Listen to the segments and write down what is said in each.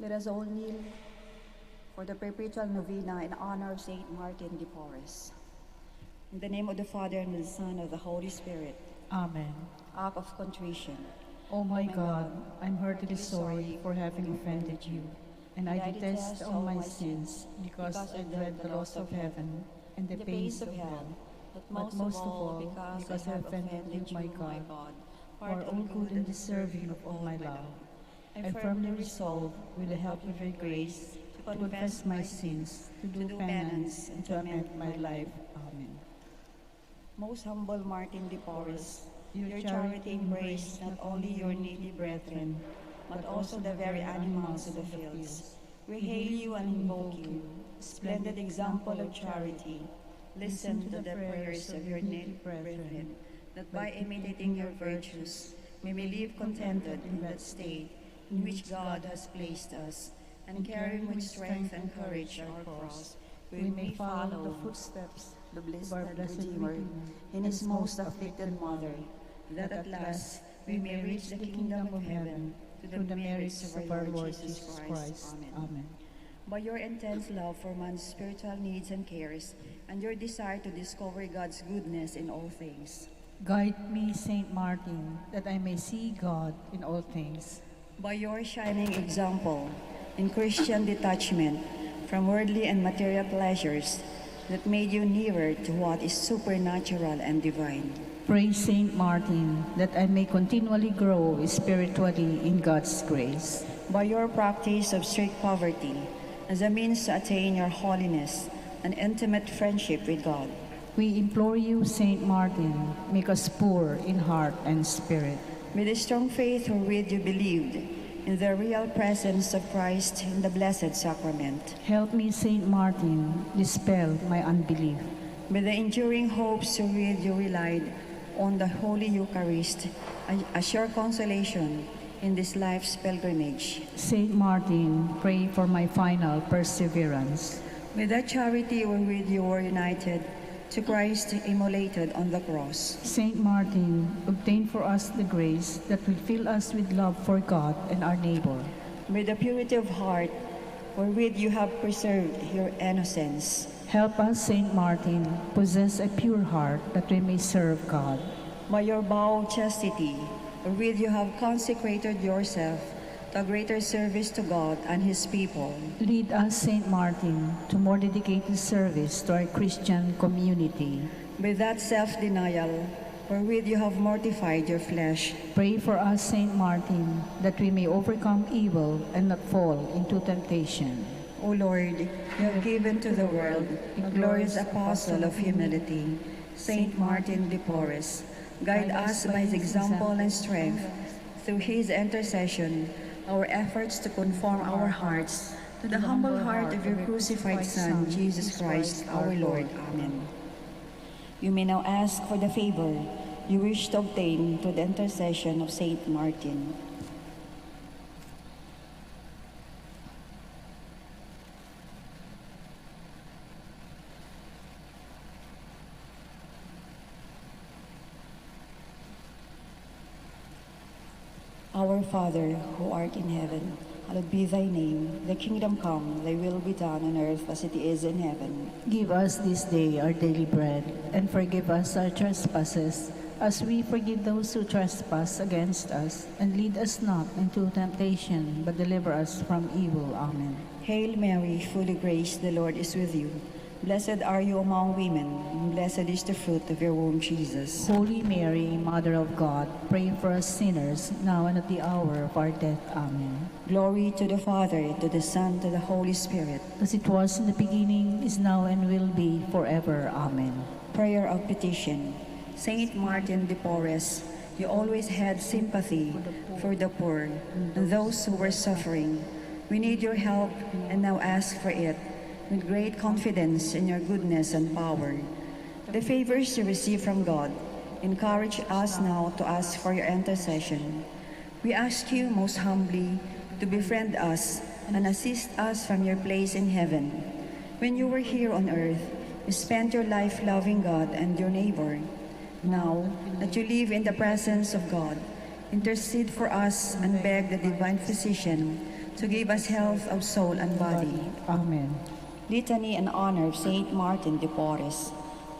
Let us all kneel for the perpetual novena in honor of Saint Martin de Porres. In the name of the Father, and of the Son, and of the Holy Spirit. Amen. Act of contrition. O my God, I'm heartily sorry for having offended you, and I detest all my sins because I dread the loss of heaven and the pains of hell, but most of all because I have offended you, my God, who are all good and deserving of all my love. I firmly resolve, with the help of your grace, to confess my sins, to do penance, and to amend my life. Amen. Most humble Martin de Porres, your charity embraced not only your needy brethren, but also the very animals of the fields. We hail you and invoke you, splendid example of charity. Listen to the prayers of your needy brethren, that by imitating your virtues, we may live contented in that state in which God has placed us, and carrying with strength and courage our cross, we may follow the footsteps of the blessed Redeemer in his most afflicted mother, that at last we may reach the kingdom of heaven through the merits of our Lord Jesus Christ. Amen. By your intense love for man's spiritual needs and cares, and your desire to discover God's goodness in all things, guide me, Saint Martin, that I may see God in all things. By your shining example in Christian detachment from worldly and material pleasures that made you nearer to what is supernatural and divine. Pray, Saint Martin, that I may continually grow spiritually in God's grace. By your practice of strict poverty as a means to attain your holiness and intimate friendship with God, we implore you, Saint Martin, make us poor in heart and spirit. With a strong faith wherewith you believed in the real presence of Christ in the Blessed Sacrament, help me, Saint Martin, dispel my unbelief. With the enduring hopes wherewith you relied on the Holy Eucharist as your consolation in this life's pilgrimage, Saint Martin, pray for my final perseverance. With that charity wherewith you were united to Christ immolated on the cross, Saint Martin, obtain for us the grace that will fill us with love for God and our neighbor. With the purity of heart wherewith you have preserved your innocence, help us, Saint Martin, possess a pure heart that we may serve God. By your vow of chastity, wherewith you have consecrated yourself to a greater service to God and His people, lead us, Saint Martin, to more dedicated service to our Christian community. With that self-denial wherewith you have mortified your flesh, pray for us, Saint Martin, that we may overcome evil and not fall into temptation. O Lord, you have given to the world a glorious apostle of humility, Saint Martin de Porres. Guide us by his example and strength. Through his intercession, our efforts to conform our hearts to the humble heart of your crucified Son, Jesus Christ, our Lord. Amen. You may now ask for the favor you wish to obtain through the intercession of Saint Martin. Our Father, who art in heaven, hallowed be thy name. Thy kingdom come, thy will be done on earth as it is in heaven. Give us this day our daily bread, and forgive us our trespasses, as we forgive those who trespass against us. And lead us not into temptation, but deliver us from evil. Amen. Hail Mary, full of grace, the Lord is with you. Blessed are you among women, and blessed is the fruit of your womb, Jesus. Holy Mary, Mother of God, pray for us sinners, now and at the hour of our death. Amen. Glory to the Father, to the Son, to the Holy Spirit. As it was in the beginning, is now, and will be forever. Amen. Prayer of petition. Saint Martin de Porres, you always had sympathy for the poor and those who were suffering. We need your help and now ask for it with great confidence in your goodness and power. The favors you receive from God encourage us now to ask for your intercession. We ask you most humbly to befriend us and assist us from your place in heaven. When you were here on earth, you spent your life loving God and your neighbor. Now that you live in the presence of God, intercede for us and beg the divine physician to give us health of soul and body. Amen. Litany in honor of Saint Martin de Porres.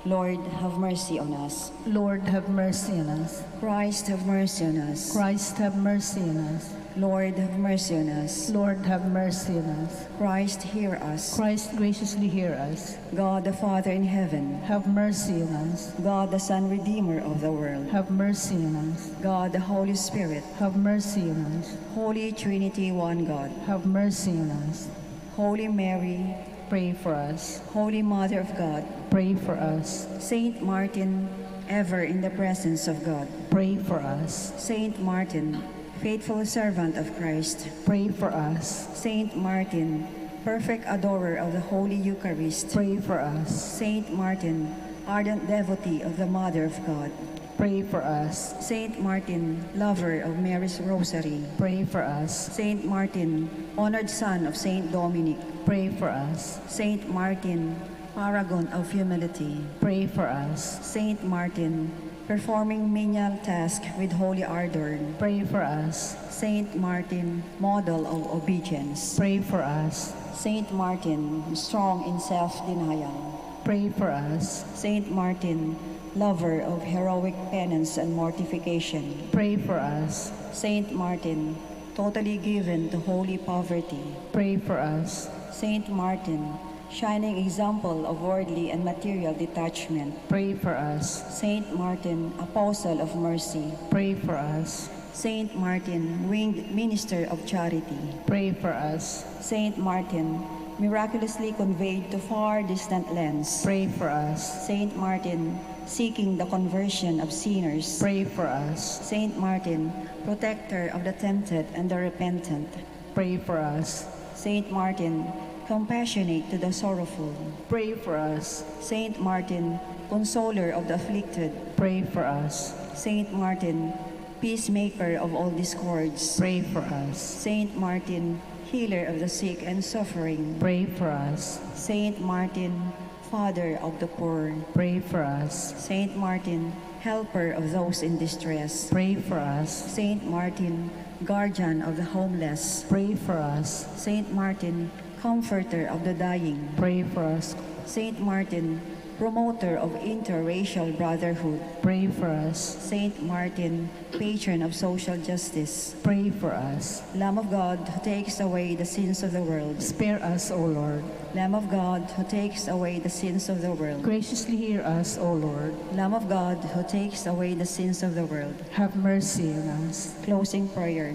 Lord, have mercy on us. Lord, have mercy on us. Christ, have mercy on us. Christ, have mercy on us. Lord, have mercy on us. Lord, have mercy on us. Christ, hear us. Christ, graciously hear us. God the Father in heaven, Have mercy on us. God the Son, Redeemer of the world, Have mercy on us. God the Holy Spirit, Have mercy on us. Holy Trinity, one God, Have mercy on us. Holy Mary, Pray for us. Holy Mother of God, Pray for us. Saint Martin, ever in the presence of God, Pray for us. Saint Martin, faithful servant of Christ, Pray for us. Saint Martin, perfect adorer of the Holy Eucharist, Pray for us. Saint Martin, ardent devotee of the Mother of God, Pray for us. Saint Martin, lover of Mary's Rosary, Pray for us. Saint Martin, honored son of Saint Dominic, Pray for us. Saint Martin, paragon of humility, Pray for us. Saint Martin, performing menial task with holy ardor, Pray for us. Saint Martin, model of obedience, Pray for us. Saint Martin, strong in self-denial, Pray for us. Saint Martin, lover of heroic penance and mortification, Pray for us. Saint Martin, totally given to holy poverty, Pray for us. Saint Martin, shining example of worldly and material detachment, Pray for us. Saint Martin, apostle of mercy, Pray for us. Saint Martin, winged minister of charity, Pray for us. Saint Martin, miraculously conveyed to far distant lands, Pray for us. Saint Martin, seeking the conversion of sinners, Pray for us. Saint Martin, protector of the tempted and the repentant, Pray for us. Saint Martin, compassionate to the sorrowful, Pray for us. Saint Martin, consoler of the afflicted, Pray for us. Saint Martin, peacemaker of all discords, Pray for us. Saint Martin, healer of the sick and suffering, Pray for us. Saint Martin, father of the poor, Pray for us. Saint Martin, helper of those in distress, Pray for us. Saint Martin, guardian of the homeless, Pray for us. Saint Martin, comforter of the dying, Pray for us. Saint Martin, promoter of interracial brotherhood, Pray for us. Saint Martin, patron of social justice, Pray for us. Lamb of God who takes away the sins of the world, Spare us, O Lord. Lamb of God who takes away the sins of the world, Graciously hear us, O Lord. Lamb of God who takes away the sins of the world. Have mercy on us. Closing prayer.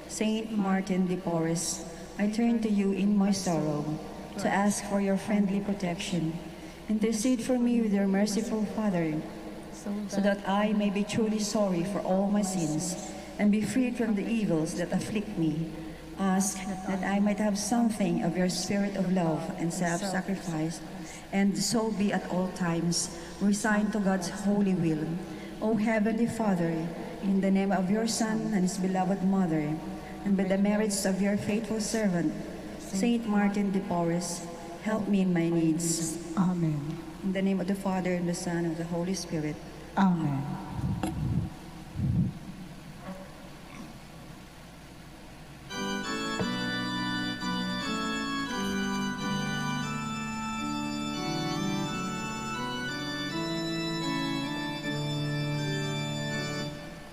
Saint Martin de Porres, I turn to you in my sorrow to ask for your friendly protection. Intercede for me with your merciful Father, so that I may be truly sorry for all my sins and be freed from the evils that afflict me. Ask that I might have something of your spirit of love and self-sacrifice, and so be at all times resigned to God's holy will. O Heavenly Father, in the name of your Son and his beloved Mother, and by the merits of your faithful servant, Saint Martin de Porres, help me in my needs. Amen. In the name of the Father, and the Son, and of the Holy Spirit. Amen.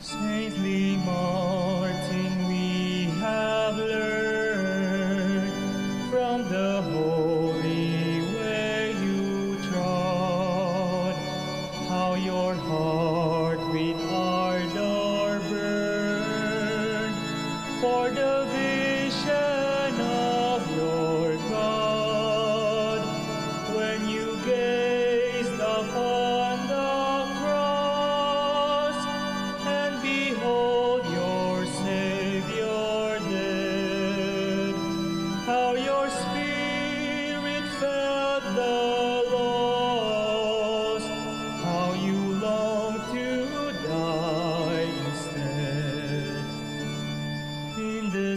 Saintly Martin, we have learned from the holy way you trod, how your heart with ardor burned for the vision of your God, when you gazed upon the cross and behold your Savior dead, how your spirit felt the loss, how you longed to die instead. In the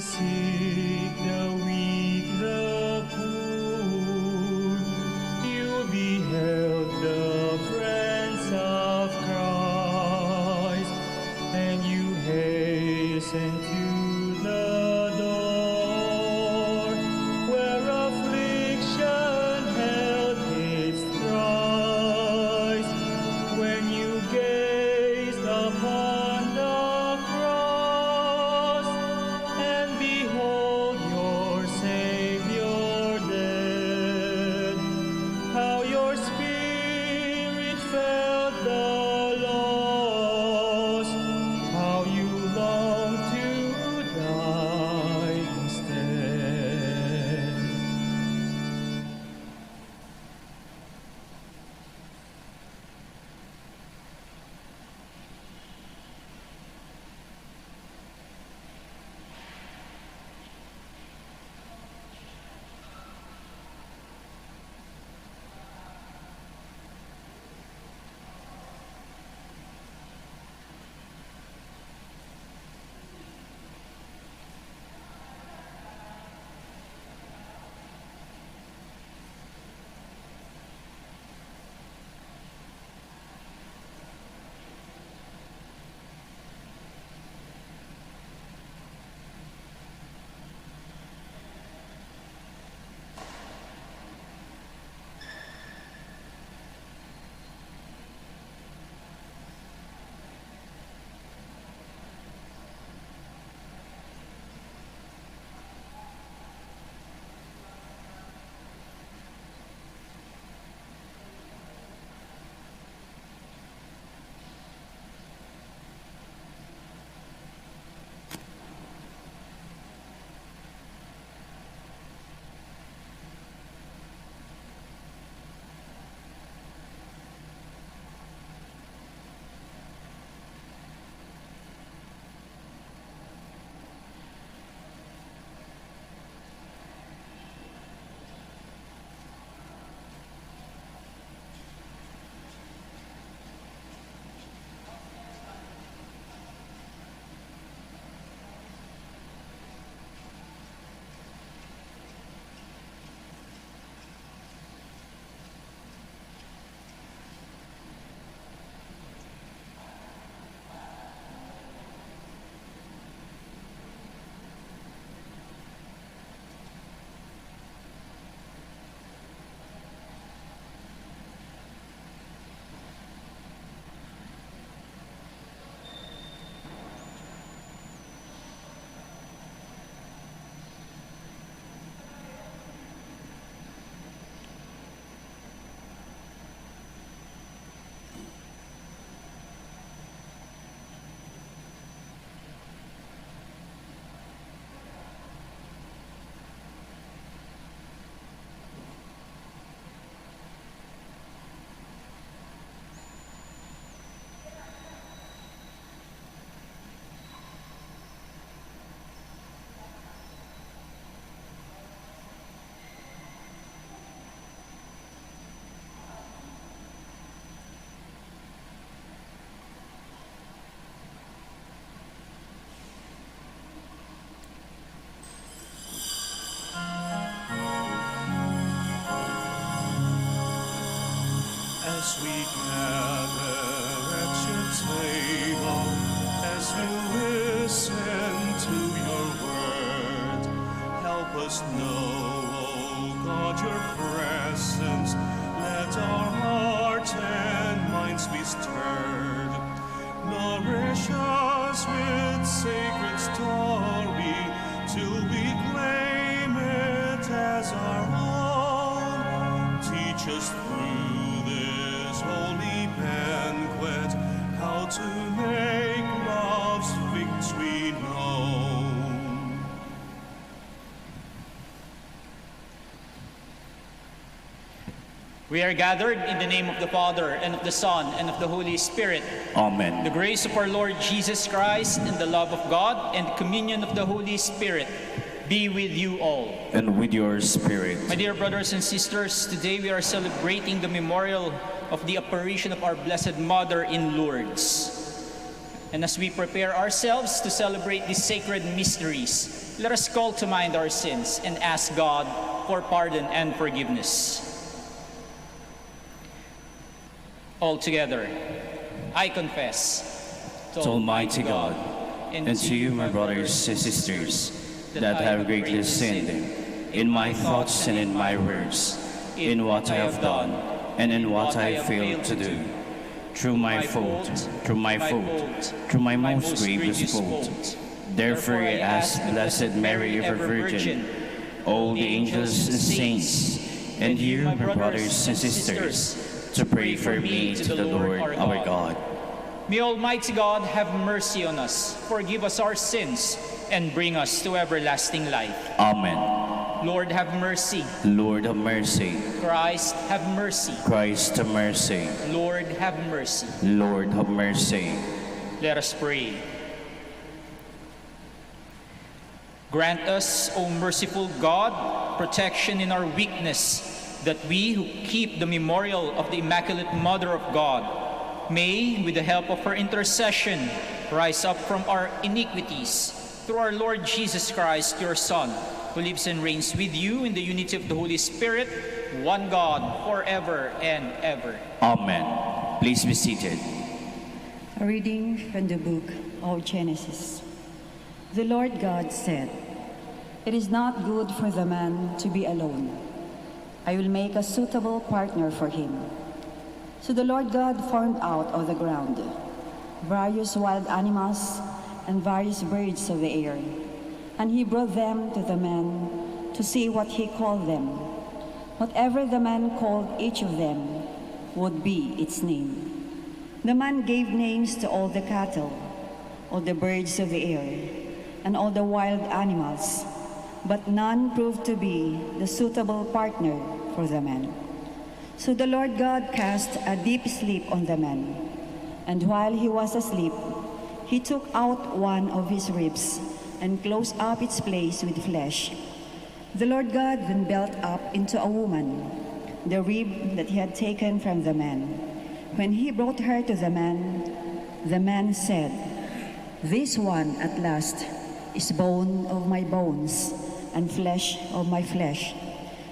us with sacred story till we claim it as our own. Teach us through this holy banquet how to make love's victory known. We are gathered in the name of the Father, and of the Son, and of the Holy Spirit. Amen. The grace of our Lord Jesus Christ, and the love of God, and the communion of the Holy Spirit be with you all. And with your spirit. My dear brothers and sisters, today we are celebrating the memorial of the apparition of our Blessed Mother in Lourdes. And as we prepare ourselves to celebrate these sacred mysteries, let us call to mind our sins and ask God for pardon and forgiveness. All together, I confess To Almighty God, and to you, my brothers and sisters, that I have greatly sinned in my thoughts and in my words, in what I have done and in what I failed to do, through my fault, through my most grievous fault. Therefore I ask Blessed Mary, ever Virgin, all the angels and saints, and you, my brothers and sisters, to pray for me to the Lord our God. May Almighty God have mercy on us, forgive us our sins, and bring us to everlasting life. Amen. Lord, have mercy. Lord, have mercy. Christ, have mercy. Christ, have mercy. Lord, have mercy. Lord, have mercy. Let us pray. Grant us, O merciful God, protection in our weakness, that we who keep the memorial of the Immaculate Mother of God may, with the help of her intercession, rise up from our iniquities through our Lord Jesus Christ, your Son, who lives and reigns with you in the unity of the Holy Spirit, one God, forever and ever. Amen. Please be seated. A reading from the book of Genesis. The Lord God said, "It is not good for the man to be alone. I will make a suitable partner for him." So the Lord God formed out of the ground various wild animals and various birds of the air, and he brought them to the man to see what he called them. Whatever the man called each of them would be its name. The man gave names to all the cattle, all the birds of the air, and all the wild animals, but none proved to be the suitable partner for the man. So the Lord God cast a deep sleep on the man, and while he was asleep, he took out one of his ribs and closed up its place with flesh. The Lord God then built up into a woman the rib that he had taken from the man. When he brought her to the man said, "This one at last is bone of my bones and flesh of my flesh.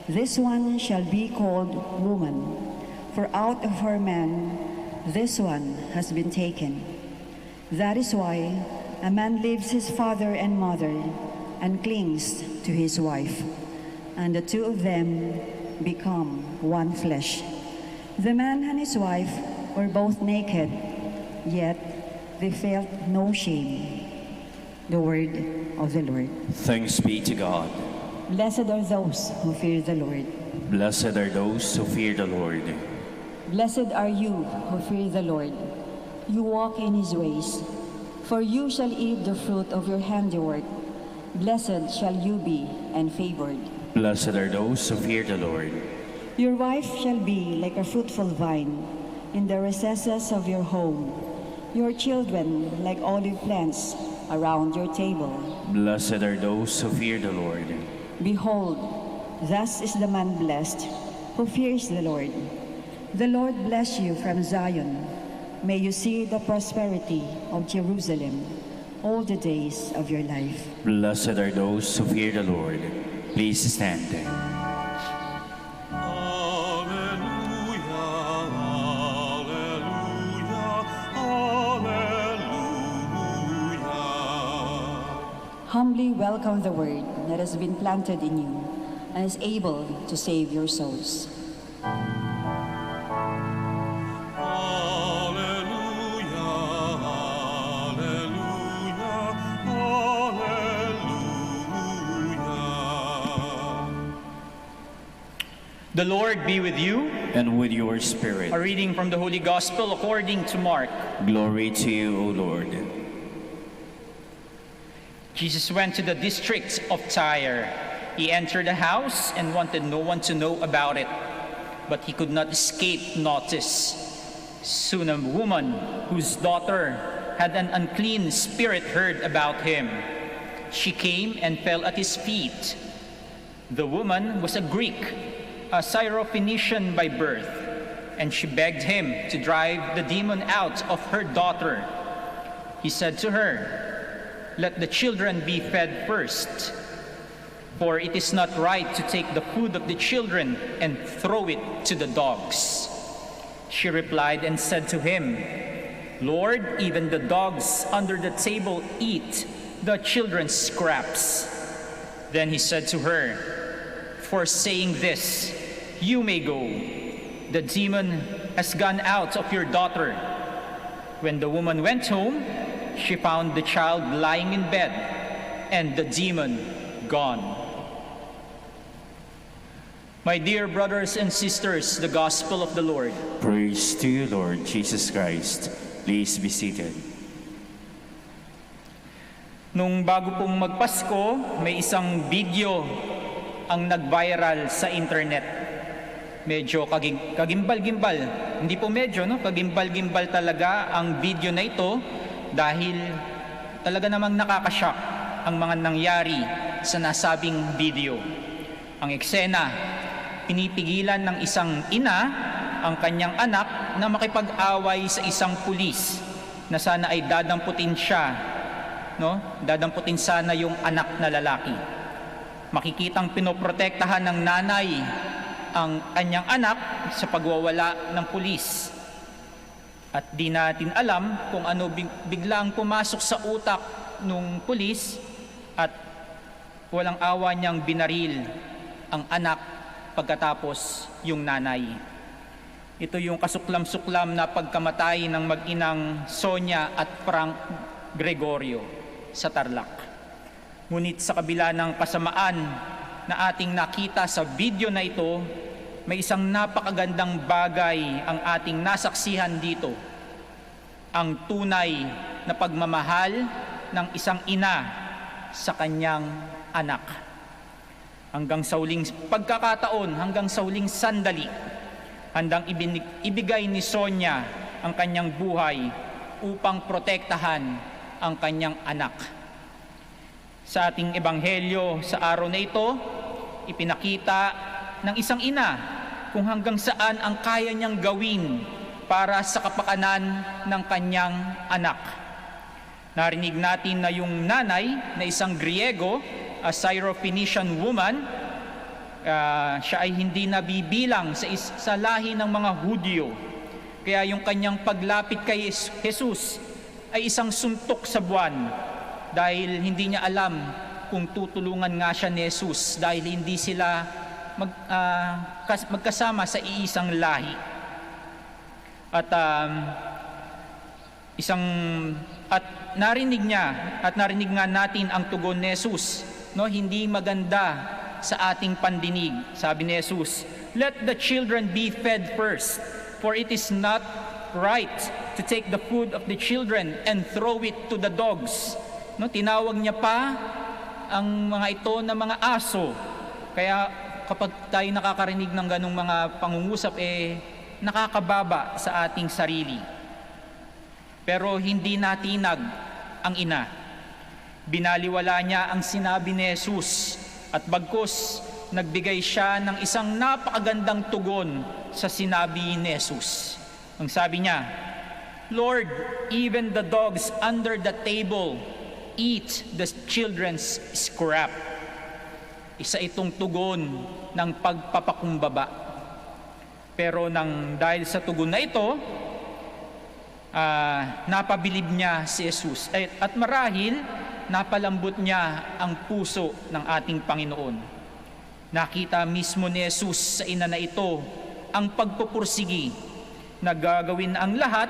This one shall be called woman, for out of her man this one has been taken." That is why a man leaves his father and mother and clings to his wife, and the two of them become one flesh. The man and his wife were both naked, yet they felt no shame. The word of the Lord. Thanks be to God. Blessed are those who fear the Lord. Blessed are those who fear the Lord. Blessed are you who fear the Lord. You walk in his ways, for you shall eat the fruit of your handiwork. Blessed shall you be and favored. Blessed are those who fear the Lord. Your wife shall be like a fruitful vine in the recesses of your home, your children like olive plants around your table. Blessed are those who fear the Lord. Behold, thus is the man blessed who fears the Lord. The Lord bless you from Zion. May you see the prosperity of Jerusalem all the days of your life. Blessed are those who fear the Lord. Please stand. Humbly welcome the word that has been planted in you and is able to save your souls. Alleluia, The Lord be with you. And with your spirit. A reading from the Holy Gospel according to Mark. Glory to you, O Lord. Jesus went to the district of Tyre. He entered a house and wanted no one to know about it, but he could not escape notice. Soon a woman whose daughter had an unclean spirit heard about him. She came and fell at his feet. The woman was a Greek, a Syrophoenician by birth, and she begged him to drive the demon out of her daughter. He said to her, "Let the children be fed first, for it is not right to take the food of the children and throw it to the dogs." She replied and said to him, "Lord, even the dogs under the table eat the children's scraps." Then he said to her, "For saying this, you may go. The demon has gone out of your daughter." When the woman went home, she found the child lying in bed and the demon gone. My dear brothers and sisters, the Gospel of the Lord. Praise to you, Lord Jesus Christ. Please be seated. Nung bago pong magpasko, may isang video ang nag-viral sa internet. Medyo kagimbal-gimbal. Hindi po medyo, no? Kagimbal-gimbal talaga ang video na ito dahil talaga namang nakakashock ang mga nangyari sa nasabing video. Ang eksena, pinipigilan ng isang ina ang kanyang anak na makipag-away sa isang pulis na sana ay dadamputin siya, no? Dadamputin sana yung anak na lalaki. Makikitang pinoprotektahan ng nanay ang kanyang anak sa pagwawala ng pulis. At di natin alam kung ano biglang pumasok sa utak ng pulis at walang awa niyang binaril ang anak pagkatapos yung nanay. Ito yung kasuklam-suklam na pagkamatay ng mag-inang Sonia at Frank Gregorio sa Tarlac. Ngunit sa kabila ng kasamaan na ating nakita sa video na ito, may isang napakagandang bagay ang ating nasaksihan dito. Ang tunay na pagmamahal ng isang ina sa kanyang anak. Hanggang sa huling pagkakataon, hanggang sa huling sandali, handang ibigay ni Sonia ang kanyang buhay upang protektahan ang kanyang anak. Sa ating ebanghelyo sa araw na ito, ipinakita ng isang ina kung hanggang saan ang kaya niyang gawin para sa kapakanan ng kanyang anak. Narinig natin na yung nanay na isang Griego, a Syrophoenician woman, siya ay hindi nabibilang sa lahi ng mga Hudyo. Kaya yung kanyang paglapit kay Jesus ay isang suntok sa buwan dahil hindi niya alam kung tutulungan nga siya ni Jesus dahil hindi sila magkasama sa iisang lahi. At narinig nga natin ang tugon ni Jesus, no? Hindi maganda sa ating pandinig. Sabi ni Jesus, "Let the children be fed first, for it is not right to take the food of the children and throw it to the dogs." No, tinawag niya pa ang mga ito na mga aso. Kaya kapag tayo nakakarinig ng ganung mga pangungusap, nakakababa sa ating sarili. Pero hindi natinag ang ina. Binaliwala niya ang sinabi ni Jesus at bagkus nagbigay siya ng isang napakagandang tugon sa sinabi ni Jesus. Ang sabi niya, "Lord, even the dogs under the table eat the children's scrap." Isa itong tugon ng pagpapakumbaba. Pero dahil sa tugon na ito, napabilib niya si Jesus. At marahil, napalambot niya ang puso ng ating Panginoon. Nakita mismo ni Jesus sa ina na ito ang pagpupursigi na gagawin ang lahat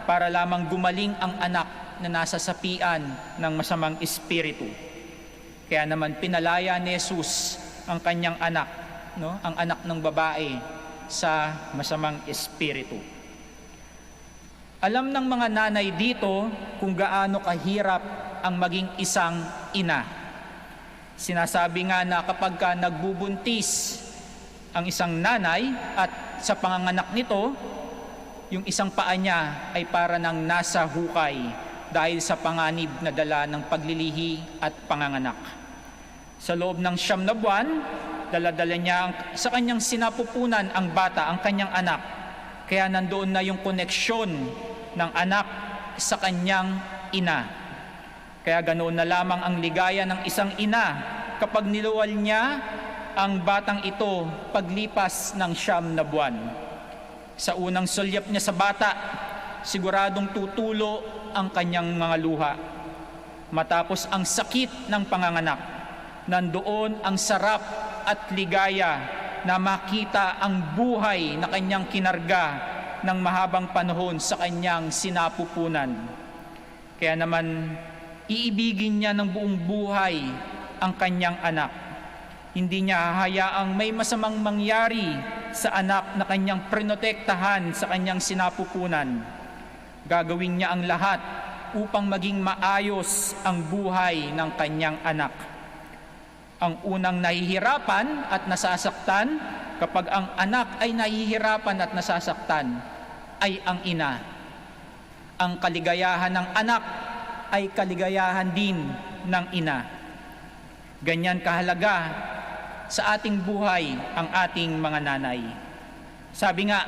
para lamang gumaling ang anak na nasa sapian ng masamang espiritu. Kaya naman pinalaya ni Jesus ang kanyang anak ang anak ng babae sa masamang espiritu. Alam ng mga nanay dito kung gaano kahirap ang maging isang ina. Sinasabi nga na kapag nagbubuntis ang isang nanay at sa panganganak nito, yung isang paa niya ay para nang nasa hukay dahil sa panganib na dala ng paglilihi at panganganak. Sa loob ng 9 na buwan, dala-dala niya sa kanyang sinapupunan ang bata, ang kanyang anak. Kaya nandoon na yung koneksyon ng anak sa kanyang ina. Kaya ganoon na lamang ang ligaya ng isang ina kapag niluwal niya ang batang ito paglipas ng 9 na buwan. Sa unang sulyap niya sa bata, siguradong tutulo ang kanyang mga luha. Matapos ang sakit ng panganganak, nandoon ang sarap at ligaya na makita ang buhay na kanyang kinarga ng mahabang panahon sa kanyang sinapupunan. Kaya naman, iibigin niya ng buong buhay ang kanyang anak. Hindi niya hahayaang may masamang mangyari sa anak na kanyang prinotektahan sa kanyang sinapupunan. Gagawin niya ang lahat upang maging maayos ang buhay ng kanyang anak. Ang unang nahihirapan at nasasaktan kapag ang anak ay nahihirapan at nasasaktan ay ang ina. Ang kaligayahan ng anak ay kaligayahan din ng ina. Ganyan kahalaga sa ating buhay ang ating mga nanay. Sabi nga,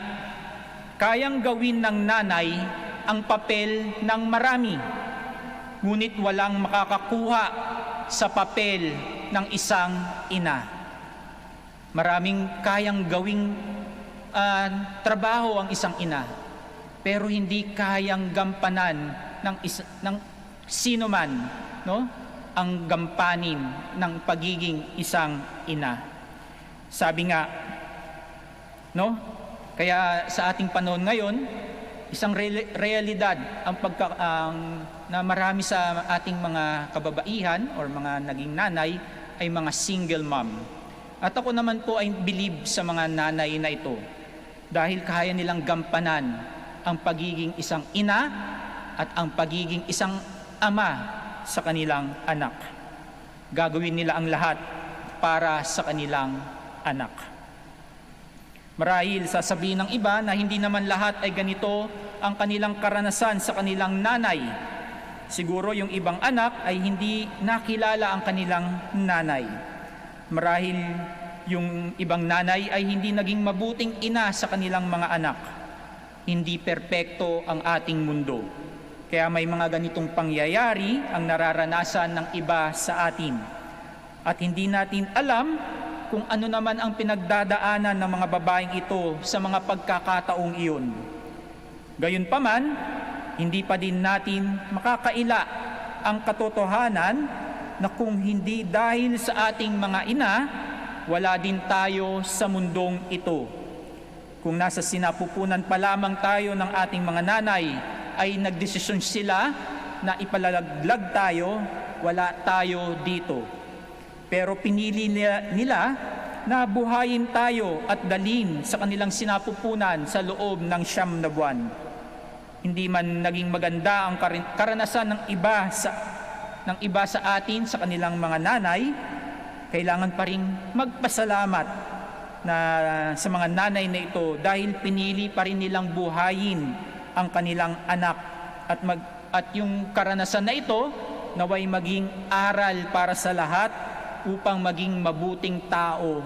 kayang gawin ng nanay ang papel ng marami, ngunit walang makakakuha sa papel ng isang ina. Maraming kayang gawing trabaho ang isang ina, pero hindi kayang gampanan ng sino man, ang gampanin ng pagiging isang ina. Sabi nga, kaya sa ating panahon ngayon, isang realidad na marami sa ating mga kababaihan or mga naging nanay ay mga single mom. At ako naman po ay believe sa mga nanay na ito dahil kaya nilang gampanan ang pagiging isang ina at ang pagiging isang ama sa kanilang anak. Gagawin nila ang lahat para sa kanilang anak. Marahil sasabihin ng iba na hindi naman lahat ay ganito ang kanilang karanasan sa kanilang nanay. Siguro yung ibang anak ay hindi nakilala ang kanilang nanay. Marahil yung ibang nanay ay hindi naging mabuting ina sa kanilang mga anak. Hindi perpekto ang ating mundo. Kaya may mga ganitong pangyayari ang nararanasan ng iba sa atin. At hindi natin alam kung ano naman ang pinagdadaanan ng mga babaeng ito sa mga pagkakataong iyon. Gayunpaman, hindi pa din natin makakaila ang katotohanan na kung hindi dahil sa ating mga ina, wala din tayo sa mundong ito. Kung nasa sinapupunan pa lamang tayo ng ating mga nanay, ay nagdesisyon sila na ipalaglag tayo, wala tayo dito. Pero pinili nila na buhayin tayo at dalhin sa kanilang sinapupunan sa loob ng 9 na buwan. Hindi man naging maganda ang karanasan ng iba sa atin sa kanilang mga nanay, kailangan pa rin magpasalamat na sa mga nanay na ito dahil pinili pa rin nilang buhayin ang kanilang anak at yung karanasan na ito naway maging aral para sa lahat upang maging mabuting tao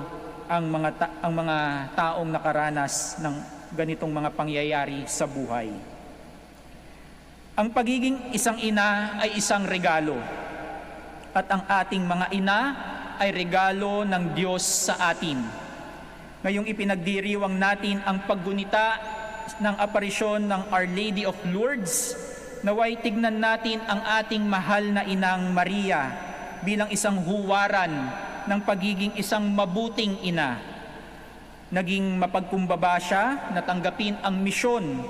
ang mga taong nakaranas ng ganitong mga pangyayari sa buhay. Ang pagiging isang ina ay isang regalo at ang ating mga ina ay regalo ng Diyos sa atin. Ngayong ipinagdiriwang natin ang paggunita ng aparisyon ng Our Lady of Lourdes, naway tignan natin ang ating mahal na inang Maria bilang isang huwaran ng pagiging isang mabuting ina. Naging mapagkumbaba siya na tanggapin ang misyon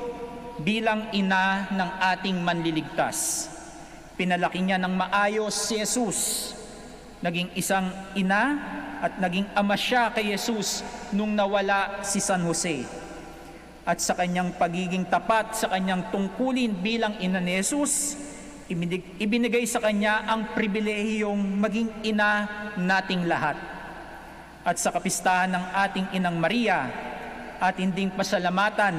bilang ina ng ating manliligtas. Pinalaki niya ng maayos si Jesus Naging isang ina at naging ama siya kay Jesus nung nawala si San Jose. At sa kanyang pagiging tapat sa kanyang tungkulin bilang ina ni Jesus, ibinigay sa kanya ang pribilehiyong maging ina nating lahat. At sa kapistahan ng ating Inang Maria, atin ding pasalamatan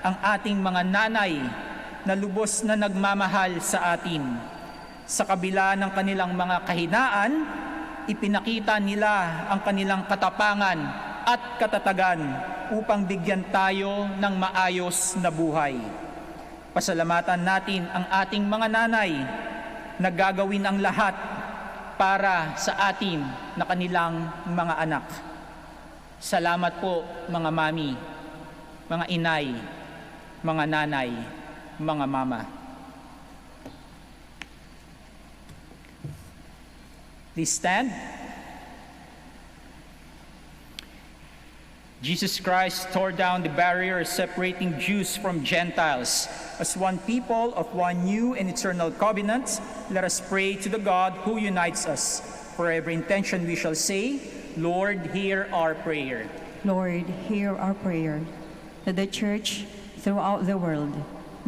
ang ating mga nanay na lubos na nagmamahal sa atin. Sa kabila ng kanilang mga kahinaan, ipinakita nila ang kanilang katapangan at katatagan upang bigyan tayo ng maayos na buhay. Pasalamatan natin ang ating mga nanay na gagawin ang lahat para sa atin na kanilang mga anak. Salamat po mga mami, mga inay, mga nanay, mga mama. Please stand. Jesus Christ tore down the barrier separating Jews from Gentiles. As one people of one new and eternal covenant, let us pray to the God who unites us. For every intention we shall say, Lord, hear our prayer. Lord, hear our prayer, that the Church throughout the world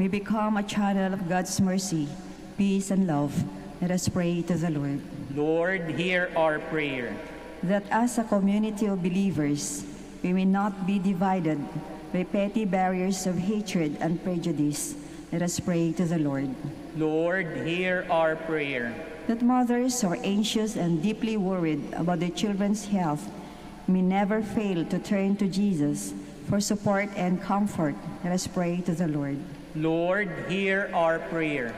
may become a channel of God's mercy, peace, and love. Let us pray to the Lord. Lord, hear our prayer. That as a community of believers, we may not be divided by petty barriers of hatred and prejudice. Let us pray to the Lord. Lord, hear our prayer. That mothers who are anxious and deeply worried about their children's health may never fail to turn to Jesus for support and comfort. Let us pray to the Lord. Lord, hear our prayer.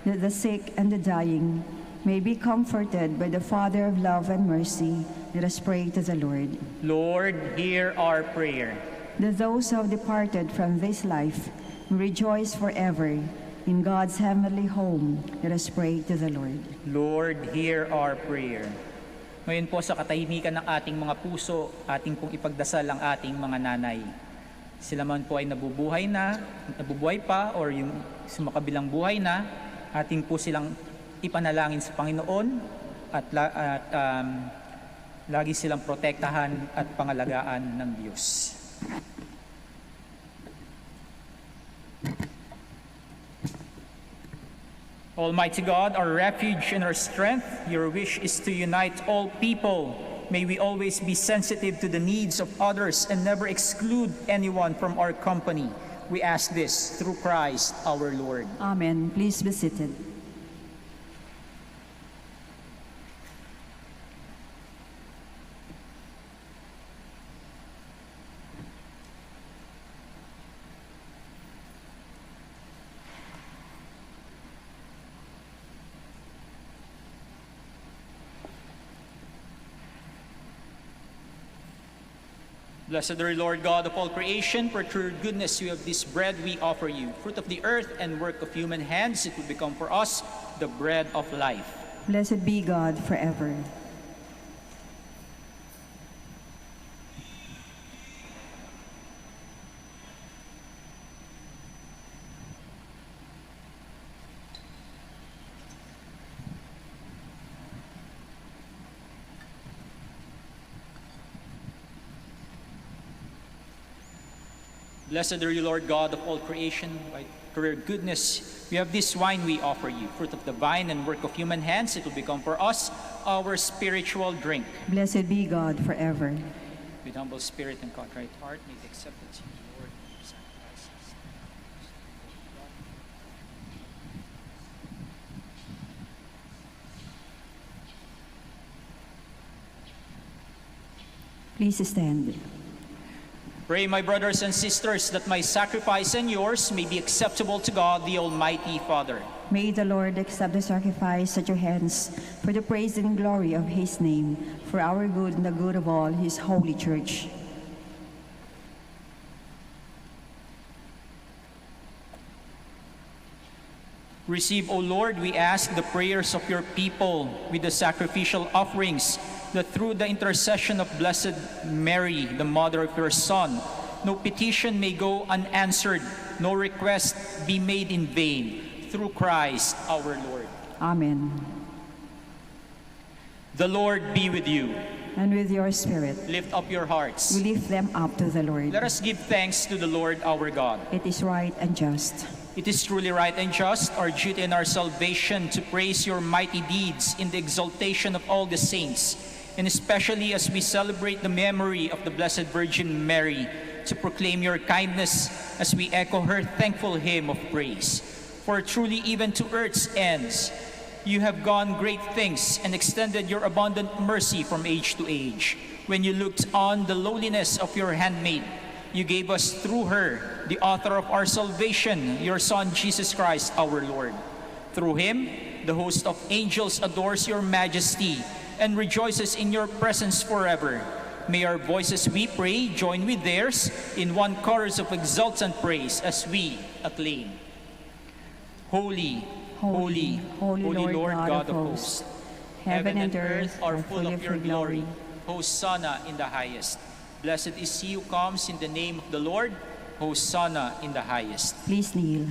That the sick and the dying may be comforted by the Father of love and mercy. Let us pray to the Lord. Lord, hear our prayer. That those who have departed from this life may rejoice forever in God's heavenly home. Let us pray to the Lord. Lord, hear our prayer. Ngayon po sa katahimikan ng ating mga puso, ating pong ipagdasal ang ating mga nanay. Sila man po ay nabubuhay pa, or yung sumakabilang buhay na, ating po silang ipanalangin sa Panginoon at lagi silang protektahan at pangalagaan ng Diyos. Almighty God, our refuge and our strength, your wish is to unite all people. May we always be sensitive to the needs of others and never exclude anyone from our company. We ask this through Christ our Lord. Amen. Please be seated. Blessed are you, Lord God of all creation, for through your goodness you have this bread we offer you, fruit of the earth and work of human hands. It will become for us the bread of life. Blessed be God forever. Blessed are you, Lord God of all creation. By your goodness, we have this wine we offer you, fruit of the vine and work of human hands. It will become for us our spiritual drink. Blessed be God forever. With humble spirit and contrite heart, may the acceptance of the Lord and your sacrifices. Please stand. Pray, my brothers and sisters, that my sacrifice and yours may be acceptable to God, the Almighty Father. May the Lord accept the sacrifice at your hands for the praise and glory of his name, for our good and the good of all his holy church. Receive, O Lord, we ask, the prayers of your people with the sacrificial offerings, that through the intercession of Blessed Mary, the mother of your Son, no petition may go unanswered, no request be made in vain. Through Christ our Lord. Amen. The Lord be with you. And with your spirit, Lift up your hearts. we lift them up to the Lord. Let us give thanks to the Lord our God. It is right and just. It is truly right and just, our duty and our salvation, to praise your mighty deeds in the exaltation of all the saints, and especially as we celebrate the memory of the Blessed Virgin Mary, to proclaim your kindness as we echo her thankful hymn of praise. For truly even to earth's ends, you have done great things and extended your abundant mercy from age to age. When you looked on the lowliness of your handmaid, you gave us through her, the author of our salvation, your Son, Jesus Christ, our Lord. Through him, the host of angels adores your majesty and rejoices in your presence forever. May our voices, we pray, join with theirs in one chorus of exultant praise as we acclaim. Holy, holy, holy Lord God of hosts. Heaven and earth are full of your glory. Hosanna in the highest. Blessed is he who comes in the name of the Lord. Hosanna in the highest. Please kneel.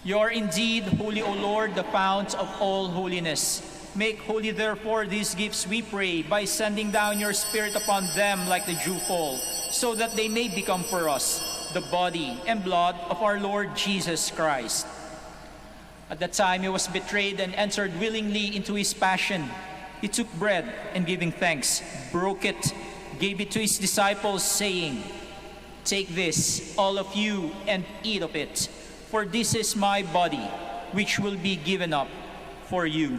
You are indeed holy, O Lord, the fount of all holiness. Make holy, therefore, these gifts, we pray, by sending down your Spirit upon them like the dewfall, so that they may become for us the body and blood of our Lord Jesus Christ. At the time he was betrayed and entered willingly into his passion, he took bread and, giving thanks, broke it, gave it to his disciples, saying, "Take this, all of you, and eat of it, for this is my body, which will be given up for you."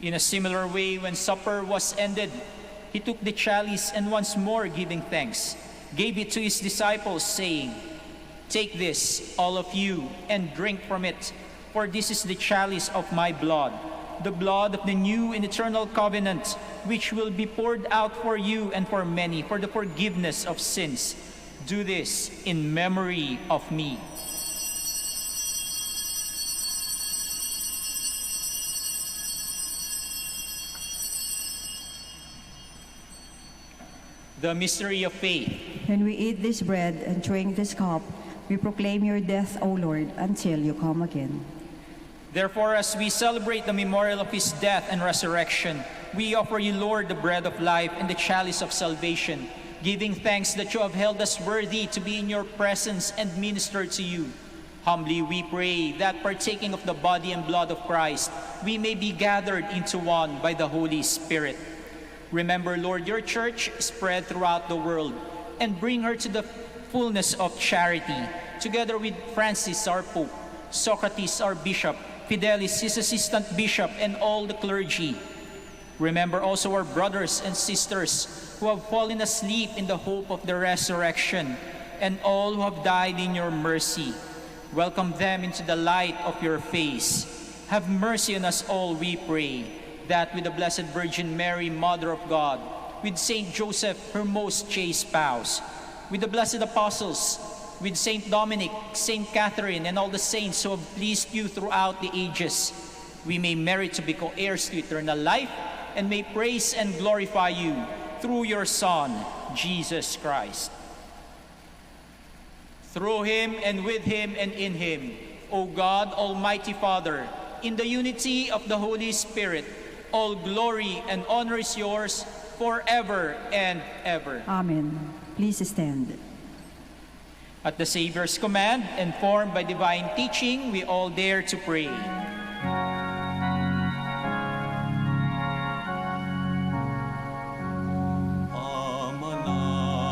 In a similar way, when supper was ended, he took the chalice and, once more giving thanks, gave it to his disciples, saying, "Take this, all of you, and drink from it, for this is the chalice of my blood, the blood of the new and eternal covenant, which will be poured out for you and for many for the forgiveness of sins. Do this in memory of me." The mystery of faith. When we eat this bread and drink this cup, we proclaim your death, O Lord, until you come again. Therefore, as we celebrate the memorial of his death and resurrection, we offer you, Lord, the bread of life and the chalice of salvation, giving thanks that you have held us worthy to be in your presence and minister to you. Humbly we pray that, partaking of the body and blood of Christ, we may be gathered into one by the Holy Spirit. Remember, Lord, your church spread throughout the world, and bring her to the fullness of charity, together with Francis, our Pope, Socrates, our Bishop, Fidelis, his assistant bishop, and all the clergy. Remember also our brothers and sisters who have fallen asleep in the hope of the resurrection, and all who have died in your mercy. Welcome them into the light of your face. Have mercy on us all, we pray, that with the Blessed Virgin Mary, Mother of God, with Saint Joseph, her most chaste spouse, with the blessed apostles, with Saint Dominic, Saint Catherine, and all the saints who have pleased you throughout the ages, we may merit to be co-heirs to eternal life, and may praise and glorify you through your Son, Jesus Christ. Through him, and with him, and in him, O God, Almighty Father, in the unity of the Holy Spirit, all glory and honor is yours forever and ever. Amen. Please stand. At the Savior's command, informed by divine teaching, we all dare to pray.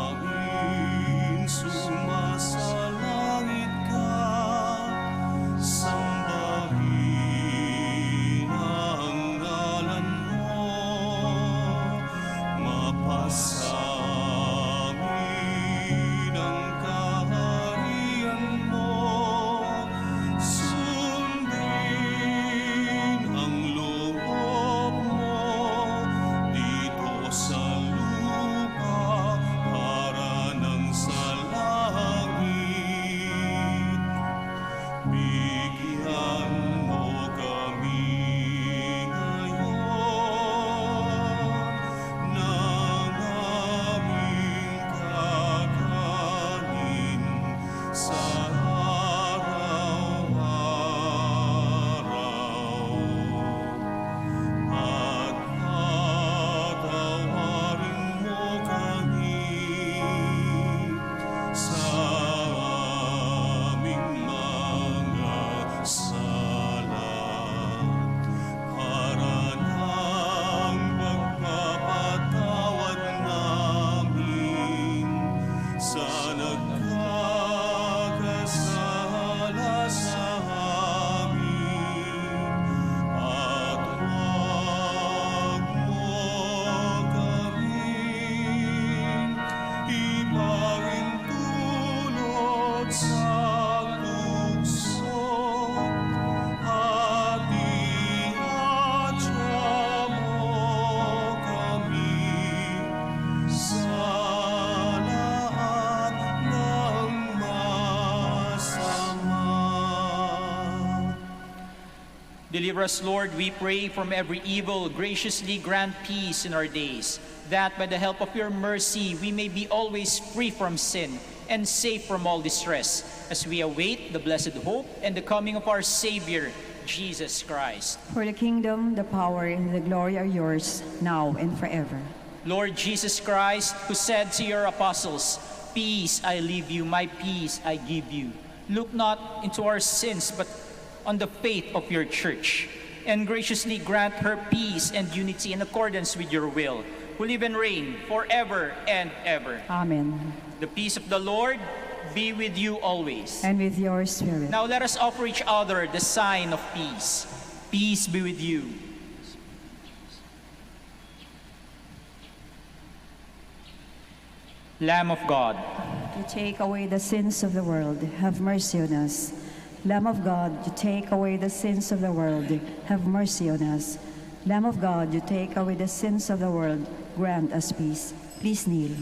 Amanangin, sumasalangit ka, sambahin ang ngalan mo, mapasamin ang kaharian mo, sundin Deliver us, Lord, we pray, from every evil. Graciously grant peace in our days, that by the help of your mercy we may be always free from sin and safe from all distress, as we await the blessed hope and the coming of our Savior, Jesus Christ. For the kingdom, the power, and the glory are yours, now and forever. Lord Jesus Christ, who said to your apostles, "Peace I leave you, my peace I give you," look not into our sins, but on the faith of your church, and graciously grant her peace and unity in accordance with your will, who live and reign forever and ever. Amen. The peace of the Lord be with you always. And with your spirit. Now let us offer each other the sign of peace. Peace be with you. Lamb of God, You take away the sins of the world, have mercy on us. Lamb of God, you take away the sins of the world, have mercy on us. Lamb of God, you take away the sins of the world, grant us peace. Please kneel.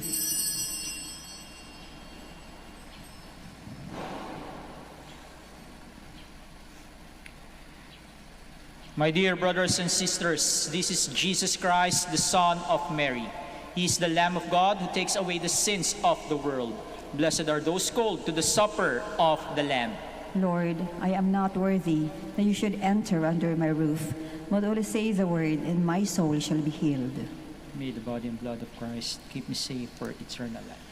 my dear brothers and sisters, this is Jesus Christ, the Son of Mary. He is the Lamb of God who takes away the sins of the world. Blessed are those called to the supper of the Lamb. Lord, I am not worthy that you should enter under my roof, but only say the word, and my soul shall be healed. May the body and blood of Christ keep me safe for eternal life.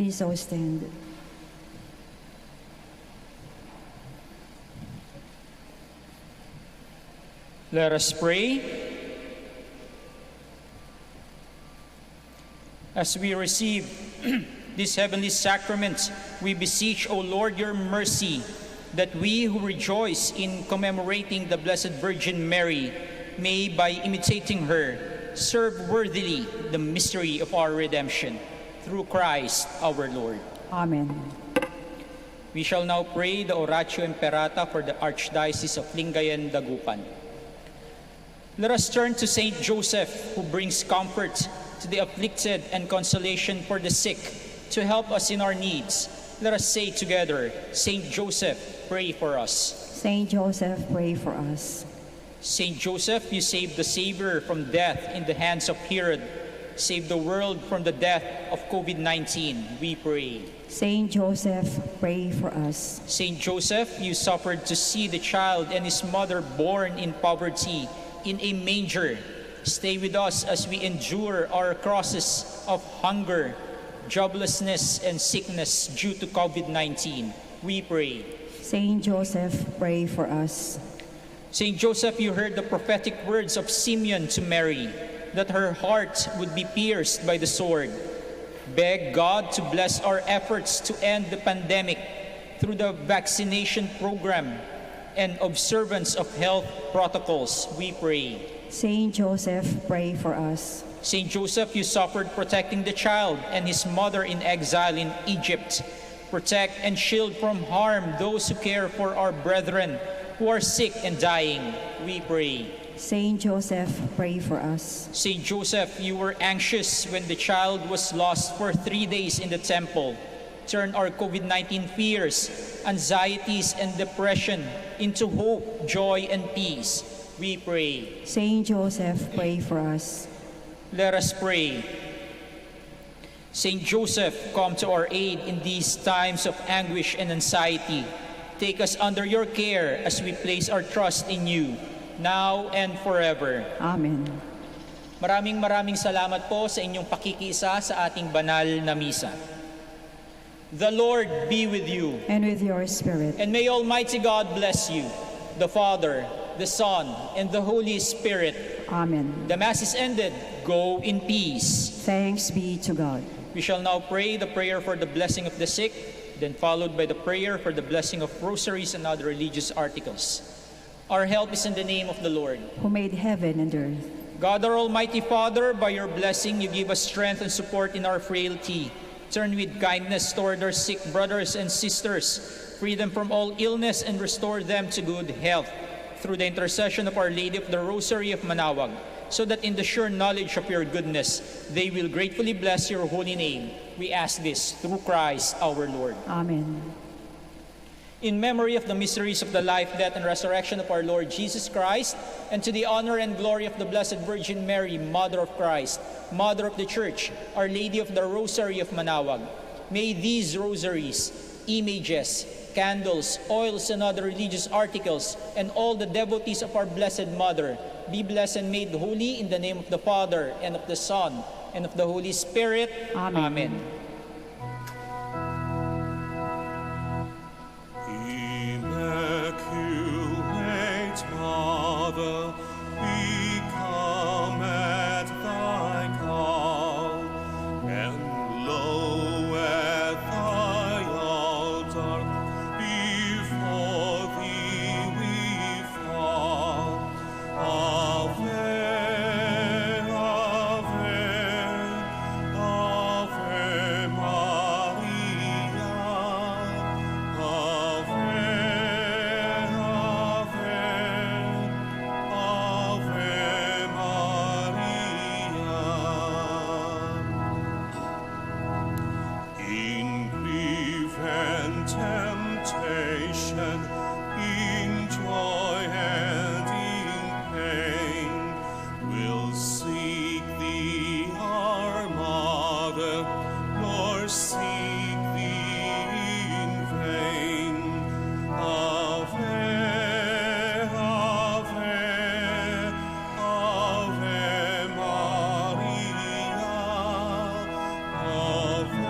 Please all stand. Let us pray. As we receive this heavenly sacrament, we beseech, O Lord, your mercy, that we who rejoice in commemorating the Blessed Virgin Mary may, by imitating her, serve worthily the mystery of our redemption. Through Christ our Lord. Amen. We shall now pray the Oratio Imperata for the Archdiocese of Lingayen, Dagupan. Let us turn to Saint Joseph, who brings comfort to the afflicted and consolation for the sick, to help us in our needs. Let us say together, Saint Joseph, pray for us. Saint Joseph, pray for us. Saint Joseph, you saved the Savior from death in the hands of Herod. Save the world from the death of COVID-19, we pray. Saint Joseph, pray for us. Saint Joseph, you suffered to see the child and his mother born in poverty in a manger. Stay with us as we endure our crosses of hunger, joblessness, and sickness due to COVID-19, we pray. Saint Joseph, pray for us. Saint Joseph, you heard the prophetic words of Simeon to Mary, that her heart would be pierced by the sword. Beg God to bless our efforts to end the pandemic through the vaccination program and observance of health protocols, we pray. Saint Joseph, pray for us. Saint Joseph, you suffered protecting the child and his mother in exile in Egypt. Protect and shield from harm those who care for our brethren who are sick and dying, we pray. Saint Joseph, pray for us. Saint Joseph, you were anxious when the child was lost for 3 days in the temple. Turn our COVID-19 fears, anxieties, and depression into hope, joy, and peace, we pray. Saint Joseph, pray for us. Let us pray. Saint Joseph, come to our aid in these times of anguish and anxiety. Take us under your care as we place our trust in you, now and forever. Amen. Maraming salamat po sa inyong pakikiisa sa ating banal na misa. The Lord be with you. And with your spirit. And may Almighty God bless you, the Father, the Son, and the Holy Spirit. Amen. The Mass is ended. Go in peace. Thanks be to God. We shall now pray the prayer for the blessing of the sick, then followed by the prayer for the blessing of rosaries and other religious articles. Our help is in the name of the Lord, who made heaven and earth. God, our Almighty Father, by your blessing you give us strength and support in our frailty. Turn with kindness toward our sick brothers and sisters, free them from all illness and restore them to good health, through the intercession of Our Lady of the Rosary of Manaoag, so that in the sure knowledge of your goodness, they will gratefully bless your holy name. We ask this through Christ our Lord. Amen. In memory of the mysteries of the life, death, and resurrection of our Lord Jesus Christ, and to the honor and glory of the Blessed Virgin Mary, Mother of Christ, Mother of the Church, Our Lady of the Rosary of Manaoag, may these rosaries, images, candles, oils, and other religious articles, and all the devotees of our Blessed Mother be blessed and made holy in the name of the Father, and of the Son, and of the Holy Spirit. Amen. Amen. Immaculate Mother, we come at thy call, and lo, at thy altar, before thee we fall. Ave, Ave, Ave Maria. Ave, Ave Maria. In grief and temptation, in joy and in pain, we'll seek thee, our Mother, nor seek thee in vain. Ave, Ave, Ave Maria. Ave,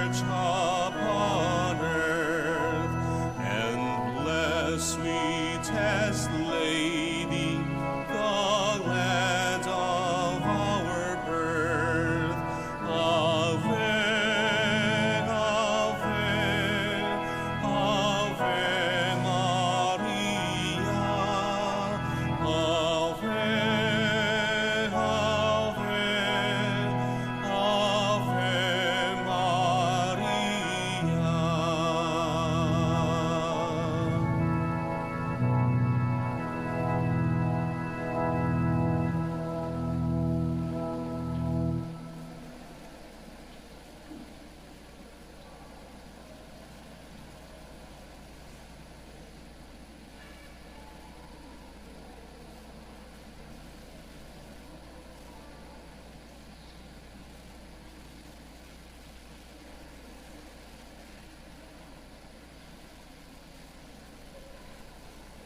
church of